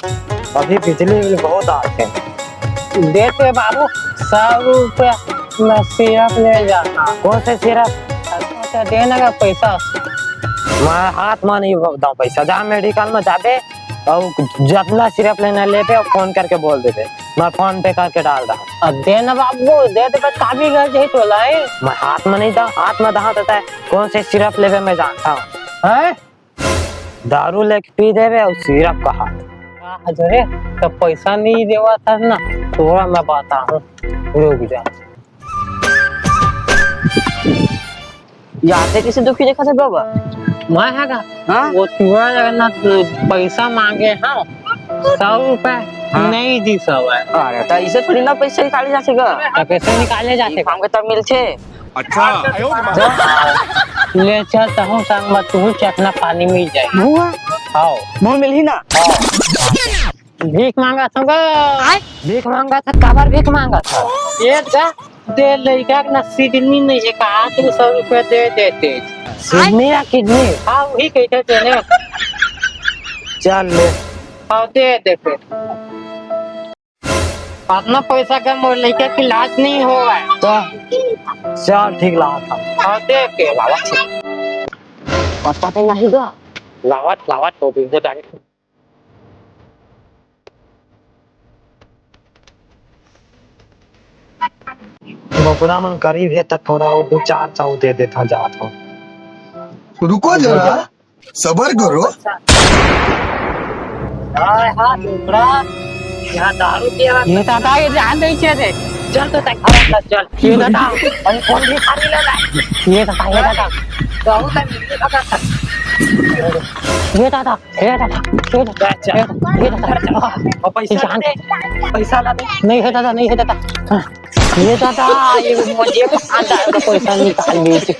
अभी बिजली बिल बहुत आते हैं। देते बाबू 100 रुपया मैं सिरप ले जाता। कौन से सिरप? अच्छा देने का पैसा। मैं हाथ में नहीं बताऊँ पैसा। जहाँ मेडिकल में जाबे और जितना सिरप लेना लेते और फोन करके बोल देते, मैं फोन पे करके डाल रहा। देना बाबू दे दे काफी घर जाए तो लाए। मैं हाथ में नहीं था, हाथ में दहा देता है। कौन से सिरप लेवे मैं जानता हूँ। दारू लेके पी देवे और सिरप का हाथ। अरे तो पैसा नहीं देवा था ना, थोड़ा मैं बता हूँ, रुक जा। यहाँ से किसी दुखी देखा था बाबा? मैं है का? हाँ? वो तुआ ना पैसा मांगे हाँ 100 रुपए नहीं दी सब है। अरे तो इसे थोड़ी ना पैसे निकाले जा सकेगा। पैसे निकाले जाते हमको तब मिलते। अच्छा ले चलता हूँ संग में, तू चखना पानी मिल जाए। आओ मुँह मिल ही ना। भीख मांगा था भीख मांगा था? काबर भीख मांगा था? ये जा दे लड़का ना सिडनी नहीं है कहा, तू 100 रुपए दे देते। सिडनी या किडनी? हाँ वही कहते थे। चल ले। हाँ दे दे फिर। अपना पैसा का मोर लड़का की इलाज नहीं हो रहा है तो चल ठीक लगा था। हाँ दे के पता तो नहीं गा। लावत तो भी दे। बकुड़ा मन करीब है तक थोड़ा वो 2-4 दे देता जात हो। रुको जरा, सबर करो। हाँ टुकड़ा यहाँ दारू पिया। ये दादा ये जान नहीं चाहिए। चल तो तक चल। ये दादा और कौन भी खाने लगा। ये दादा दारू तक मिलने लगा था। ये दादा और पैसा ला दे। नहीं है दादा नहीं है दादा। ये दादा ये मुझे पैसा निकाल लीजिए।